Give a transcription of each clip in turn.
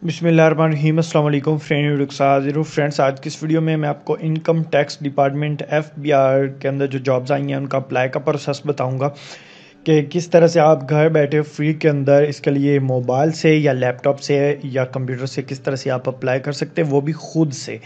बिस्मिल्लाहिर्रहमानिर्रहीम अस्सलाम वालेकुम फ्रेंड्स, आज की इस वीडियो में मैं आपको इनकम टैक्स डिपार्टमेंट FBR के अंदर जो जॉब्स आई हैं उनका अप्लाई का प्रोसेस बताऊंगा कि किस तरह से आप घर बैठे फ्री के अंदर इसके लिए मोबाइल से या लैपटॉप से या कंप्यूटर से किस तरह से आप अप्लाई कर सकते हैं, वो भी खुद से।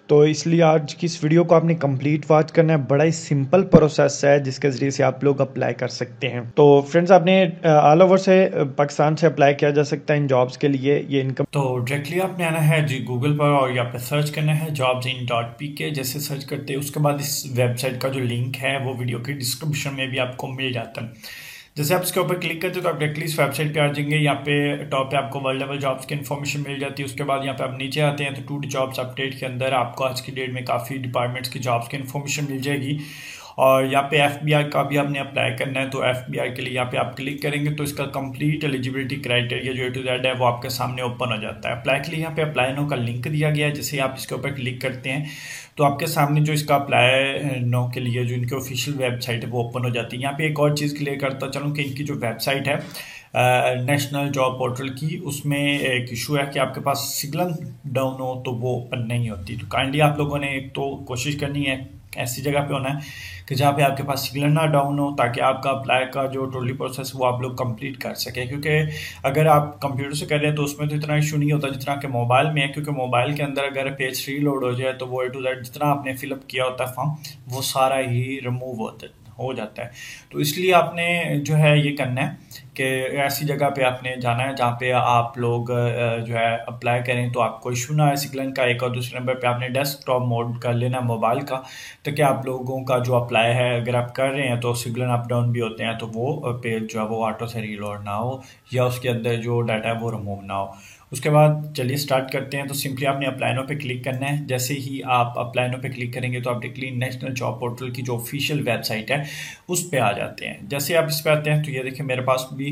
तो इसलिए आज की इस वीडियो को आपने कंप्लीट वॉच करना है। बड़ा ही सिंपल प्रोसेस है जिसके ज़रिए से आप लोग अप्लाई कर सकते हैं। तो फ्रेंड्स, आपने ऑल ओवर से पाकिस्तान से अप्लाई किया जा सकता है इन जॉब्स के लिए। ये इनकम तो डायरेक्टली आपने आना है जी गूगल पर और यहाँ पे सर्च करना है jobsin.pk। जैसे सर्च करते हैं उसके बाद इस वेबसाइट का जो लिंक है वो वीडियो के डिस्क्रिप्शन में भी आपको मिल जाता है। जैसे आप इसके ऊपर क्लिक करते हो तो आप डायरेक्टली इस वेबसाइट पे आ जाएंगे। यहाँ पे टॉप पे आपको वर्ल्ड लेवल जॉब्स की इन्फॉर्मेशन मिल जाती है। उसके बाद यहाँ पे आप नीचे आते हैं तो टू जॉब्स अपडेट के अंदर आपको आज की डेट में काफ़ी डिपार्टमेंट्स की जॉब्स की इन्फॉर्मेशन मिल जाएगी। और यहाँ पे FBR का भी आपने अप्लाई करना है तो FBR के लिए यहाँ पे आप क्लिक करेंगे तो इसका कंप्लीट एलिजिबिलिटी क्राइटेरिया जो A to Z है वो आपके सामने ओपन हो जाता है। अप्लाई के लिए यहाँ पे अप्लाई नो का लिंक दिया गया है। जैसे आप इसके ऊपर क्लिक करते हैं तो आपके सामने जो इसका अप्लाई नो के लिए जो इनकी ऑफिशियल वेबसाइट है वो ओपन हो जाती है। यहाँ पे एक और चीज़ क्लियर करता चलूँ कि इनकी जो वेबसाइट है नेशनल जॉब पोर्टल की, उसमें एक इशू है कि आपके पास सिग्नल डाउन हो तो वो ओपन नहीं होती। तो काइंडली आप लोगों ने एक तो कोशिश करनी है ऐसी जगह पे होना है कि जहाँ पे आपके पास सिग्नल ना डाउन हो, ताकि आपका अप्लाई का जो टोटली प्रोसेस वो आप लोग कंप्लीट कर सके। क्योंकि अगर आप कंप्यूटर से कर रहे हैं तो उसमें तो इतना इशू नहीं होता जितना कि मोबाइल में है। क्योंकि मोबाइल के अंदर अगर पेज रीलोड हो जाए तो वो A to Z जितना आपने फिलअप किया होता है फॉर्म वो सारा ही रिमूव हो जाता है। तो इसलिए आपने जो है ये करना है कि ऐसी जगह पे आपने जाना है जहाँ पे आप लोग जो है अप्लाई करें तो आपको इशू ना है सिग्नल का। एक और दूसरे नंबर पे आपने डेस्कटॉप मोड कर लेना मोबाइल का, ताकि आप लोगों का जो अप्लाई है अगर आप कर रहे हैं तो सिग्नल अप डाउन भी होते हैं तो वो पेज जो है वो ऑटो से रीलोड ना हो या उसके अंदर जो डाटा है वो रिमूव ना हो। उसके बाद चलिए स्टार्ट करते हैं। तो सिंपली आपने अप्लाई नो पे क्लिक करना है। जैसे ही आप अप्लाई नो पे क्लिक करेंगे तो आप डायरेक्टली नेशनल जॉब पोर्टल की जो ऑफिशियल वेबसाइट है उस पे आ जाते हैं। जैसे आप इस पे आते हैं तो ये देखिए मेरे पास भी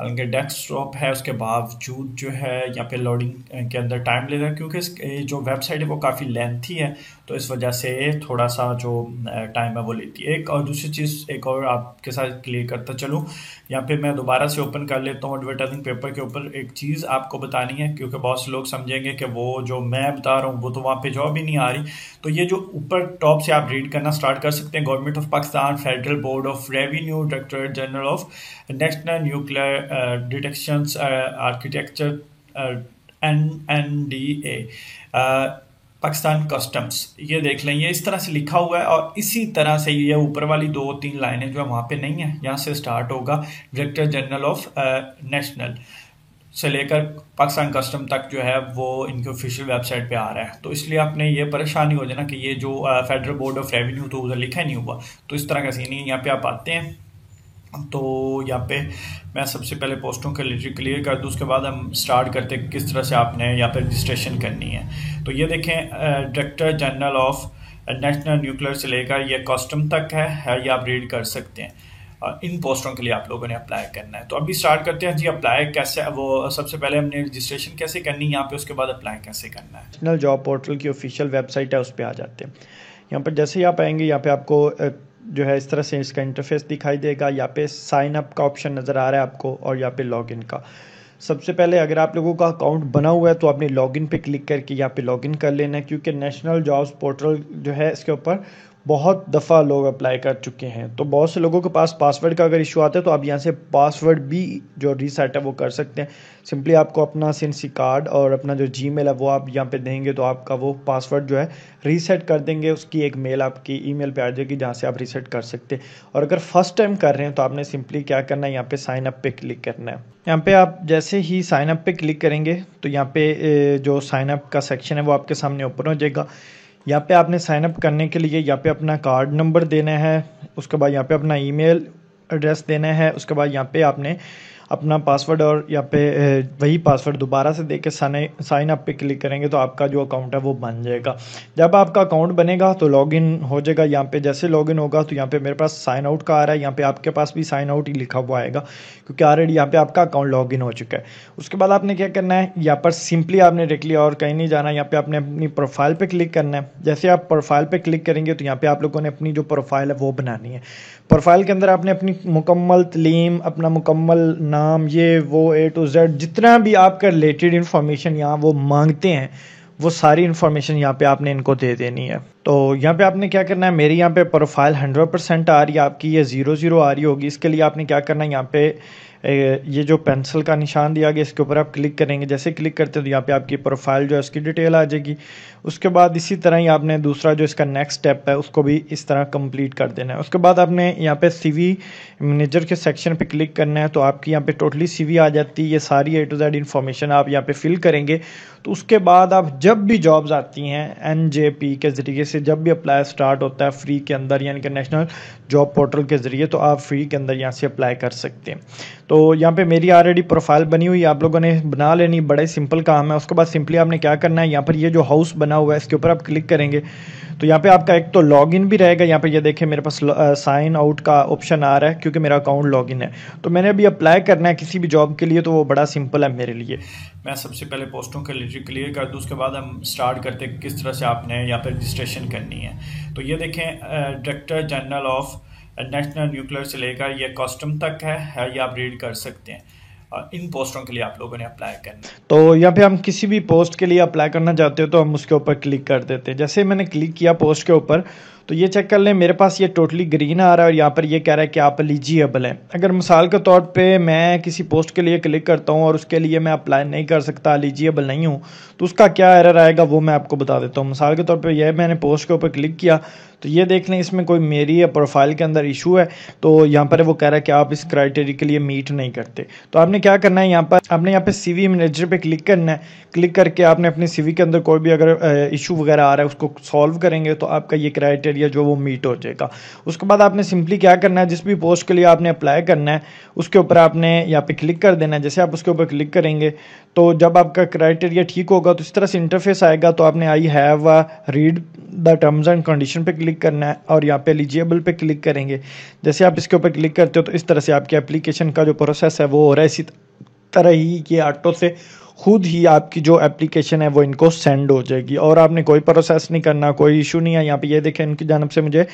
हालांकि डेस्कटॉप है, उसके बावजूद जो है यहाँ पे लोडिंग के अंदर टाइम लेगा क्योंकि जो वेबसाइट है वो काफ़ी लेंथी है तो इस वजह से थोड़ा सा जो टाइम है वो लेती है। एक और दूसरी चीज़ एक और आपके साथ क्लियर करता चलूँ, यहाँ पे मैं दोबारा से ओपन कर लेता हूँ एडवर्टाइजिंग पेपर के ऊपर। एक चीज़ आपको बतानी है क्योंकि बहुत से लोग समझेंगे कि वो जो मैं बता रहा हूँ वो तो वहाँ पे जॉब ही नहीं आ रही। तो ये जो ऊपर टॉप से आप रीड करना स्टार्ट कर सकते हैं, government of Pakistan federal board of revenue directorate general of national nuclear detection architecture NNDA Pakistan customs, ये देख लें ये इस तरह से लिखा हुआ है। और इसी तरह से ये ऊपर वाली 2-3 लाइनें जो है वहाँ पे नहीं है, यहाँ से स्टार्ट होगा डायरेक्टर जनरल ऑफ नेशनल से लेकर पाकिस्तान कस्टम तक जो है वो इनकी ऑफिशियल वेबसाइट पे आ रहा है। तो इसलिए आपने ये परेशानी हो जाना कि ये जो फेडरल बोर्ड ऑफ रेवेन्यू तो उधर लिखा ही नहीं हुआ। तो इस तरह का सीन है। यहाँ पे आप आते हैं तो यहाँ पे मैं सबसे पहले पोस्टों के लिस्ट क्लियर कर दूँ, उसके बाद हम स्टार्ट करते हैं किस तरह से आपने यहाँ पे रजिस्ट्रेशन करनी है। तो ये देखें director general of national nuclear से लेकर ये कस्टम तक है, ये आप रीड कर सकते हैं। इन पोस्टों के लिए आप लोगों ने अप्लाई करना है। तो अभी स्टार्ट करते हैं जी अप्लाई कैसे। वो सबसे पहले हमने रजिस्ट्रेशन कैसे करनी है यहाँ पे, उसके बाद अप्लाई कैसे करना है। नेशनल जॉब पोर्टल की ऑफिशियल वेबसाइट है उस पर आ जाते हैं। यहाँ पर जैसे ही आप आएंगे यहाँ पे आपको जो है इस तरह से इसका इंटरफेस दिखाई देगा। यहाँ पे साइन अप का ऑप्शन नज़र आ रहा है आपको और यहाँ पे लॉगिन का। सबसे पहले अगर आप लोगों का अकाउंट बना हुआ है तो आपने लॉगिन पे क्लिक करके यहाँ पे लॉगिन कर लेना है, क्योंकि नेशनल जॉब्स पोर्टल जो है इसके ऊपर बहुत दफ़ा लोग अप्लाई कर चुके हैं। तो बहुत से लोगों के पास पासवर्ड का अगर इशू आता है तो आप यहाँ से पासवर्ड भी जो रीसेट है वो कर सकते हैं। सिंपली आपको अपना सिंसी कार्ड और अपना जो जीमेल है वो आप यहाँ पे देंगे तो आपका वो पासवर्ड जो है रीसेट कर देंगे। उसकी एक मेल आपकी ईमेल पे आ जाएगी जहाँ से आप रीसेट कर सकते हैं। और अगर फर्स्ट टाइम कर रहे हैं तो आपने सिंपली क्या करना है, यहाँ पे साइन अप पे क्लिक करना है। यहाँ पे आप जैसे ही साइन अप पे क्लिक करेंगे तो यहाँ पे जो साइन अप का सेक्शन है वो आपके सामने ओपन हो जाएगा। यहाँ पे आपने साइन अप करने के लिए यहाँ पे अपना कार्ड नंबर देना है, उसके बाद यहाँ पे अपना ईमेल एड्रेस देना है, उसके बाद यहाँ पे आपने अपना पासवर्ड और यहाँ पे वही पासवर्ड दोबारा से देके साइन अप पे क्लिक करेंगे तो आपका जो अकाउंट है वो बन जाएगा। जब आपका अकाउंट बनेगा तो लॉगिन हो जाएगा। यहाँ पे जैसे लॉगिन होगा तो यहाँ पे मेरे पास साइन आउट का आ रहा है, यहाँ पे आपके पास भी साइन आउट ही लिखा हुआ आएगा क्योंकि ऑलरेडी यहाँ पे आपका अकाउंट लॉगिन हो चुका है। उसके बाद आपने क्या करना है, यहाँ पर सिंपली आपने डायरेक्टली और कहीं नहीं जाना, यहाँ पे आपने अपनी प्रोफाइल पे क्लिक करना है। जैसे आप प्रोफाइल पे क्लिक करेंगे तो यहाँ पे आप लोगों ने अपनी जो प्रोफाइल है वो बनानी है। प्रोफाइल के अंदर आपने अपनी मुकम्मल तलीम, अपना मुकम्मल नाम, नाम, ये वो A to Z जितना भी आपका रिलेटेड इन्फॉर्मेशन यहाँ वो मांगते हैं, वो सारी इन्फॉर्मेशन यहाँ पे आपने इनको दे देनी है। तो यहाँ पे आपने क्या करना है, मेरी यहाँ पे प्रोफाइल 100% आ रही है, आपकी ये 00 आ रही होगी। इसके लिए आपने क्या करना है, यहाँ पे ये जो पेंसिल का निशान दिया गया इसके ऊपर आप क्लिक करेंगे। जैसे क्लिक करते हैं तो यहाँ पे आपकी प्रोफाइल जो है उसकी डिटेल आ जाएगी। उसके बाद इसी तरह ही आपने दूसरा जो इसका नेक्स्ट स्टेप है उसको भी इस तरह कंप्लीट कर देना है। उसके बाद आपने यहाँ पे CV मैनेजर के सेक्शन पे क्लिक करना है, तो आपकी यहाँ पे टोटली CV आ जाती है। ये सारी A to Z इन्फॉर्मेशन आप यहाँ पे फिल करेंगे। तो उसके बाद आप जब भी जॉब्स आती हैं NJP के ज़रिए से, जब भी अप्लाई स्टार्ट होता है फ्री के अंदर, यानी कि नेशनल जॉब पोर्टल के ज़रिए, तो आप फ्री के अंदर यहाँ से अप्लाई कर सकते हैं। तो यहाँ पे मेरी ऑलरेडी प्रोफाइल बनी हुई है, आप लोगों ने बना लेनी, बड़ा ही सिंपल काम है। उसके बाद सिंपली आपने क्या करना है, यहाँ पर ये जो हाउस बना हुआ है इसके ऊपर आप क्लिक करेंगे तो यहाँ पे आपका एक तो लॉगिन भी रहेगा। यहाँ पे ये देखें मेरे पास साइन आउट का ऑप्शन आ रहा है क्योंकि मेरा अकाउंट लॉगिन है। तो मैंने अभी अप्लाई करना है किसी भी जॉब के लिए, तो वो बड़ा सिंपल है मेरे लिए। मैं सबसे पहले पोस्टों के लिए क्लियर कर दूँ, उसके बाद हम स्टार्ट करते हैं किस तरह से आपने यहाँ पर रजिस्ट्रेशन करनी है। तो ये देखें director general of national nuclear से लेकर ये कस्टम तक है, ये आप रीड कर सकते हैं। इन पोस्टों के लिए आप लोगों ने अप्लाई करना। तो यहाँ पे हम किसी भी पोस्ट के लिए अप्लाई करना चाहते हो तो हम उसके ऊपर क्लिक कर देते हैं। जैसे मैंने क्लिक किया पोस्ट के ऊपर तो ये चेक कर लें, मेरे पास ये टोटली ग्रीन आ रहा है और यहाँ पर ये कह रहा है कि आप एलिजिबल हैं। अगर मिसाल के तौर पे मैं किसी पोस्ट के लिए क्लिक करता हूँ और उसके लिए मैं अप्लाई नहीं कर सकता, एलिजिबल नहीं हूँ, तो उसका क्या एरर आएगा वो मैं आपको बता देता हूँ। मिसाल के तौर पे यह मैंने पोस्ट के ऊपर क्लिक किया तो ये देख लें इसमें कोई मेरी या प्रोफाइल के अंदर इशू है, तो यहाँ पर वो कह रहा है कि आप इस क्राइटेरिया के लिए मीट नहीं करते। तो आपने क्या करना है, यहाँ पर आपने यहाँ पे CV मैनेजर पे क्लिक करना है। क्लिक करके आपने अपनी CV के अंदर कोई भी अगर इशू वगैरह आ रहा है उसको सॉल्व करेंगे तो आपका ये क्राइटेरिया जो वो मीट हो जाएगा। उसके बाद आपने सिंपली क्या करना है, जिस भी पोस्ट के लिए आपने अप्लाई करना है उसके ऊपर आपने यहाँ पे क्लिक कर देना है। जैसे आप उसके ऊपर क्लिक करेंगे तो जब आपका क्राइटेरिया ठीक होगा तो इस तरह से इंटरफेस आएगा। तो आपने I have read the terms and condition पे क्लिक करना है और यहाँ पे एलिजिबल पे क्लिक करेंगे। जैसे आप इसके ऊपर क्लिक करते हो तो इस तरह से आपके एप्लीकेशन का जो प्रोसेस है वो हो रहा है। इसी तरह ही ये ऑटो से खुद ही आपकी जो एप्लीकेशन है वो इनको सेंड हो जाएगी और आपने कोई प्रोसेस नहीं करना, कोई इशू नहीं है। यहाँ पे ये देखें इनकी जानब से मुझे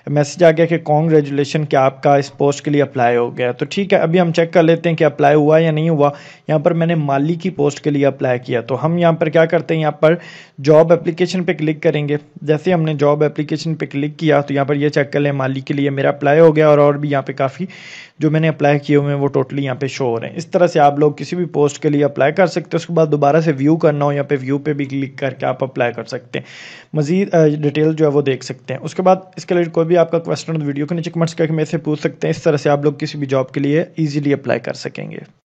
मैसेज आ गया कि कांग्रेचुलेशन कि आपका इस पोस्ट के लिए अप्लाई हो गया। तो ठीक है, अभी हम चेक कर लेते हैं कि अप्लाई हुआ या नहीं हुआ। यहाँ पर मैंने माली की पोस्ट के लिए अप्लाई किया, तो हम यहाँ पर क्या करते हैं, यहाँ पर जॉब एप्लीकेशन पे क्लिक करेंगे। जैसे हमने जॉब एप्लीकेशन पे क्लिक किया तो यहाँ पर ये चेक कर लें माली के लिए मेरा अप्लाई हो गया और भी यहाँ पे काफ़ी जो मैंने अप्लाई किए हुए हैं वो टोटली यहाँ पे शो हो रहे हैं। इस तरह से आप लोग किसी भी पोस्ट के लिए अप्लाई कर सकते हैं। उसके बाद दोबारा से व्यू करना हो, यहाँ पे व्यू पे भी क्लिक करके आप अप्लाई कर सकते हैं, मजीद डिटेल जो है वो देख सकते हैं। उसके बाद इसके लिए कोई भी आपका क्वेश्चन वीडियो के नीचे कमेंट्स करके मेरे से पूछ सकते हैं। इस तरह से आप लोग किसी भी जॉब के लिए ईजिली अप्लाई कर सकेंगे।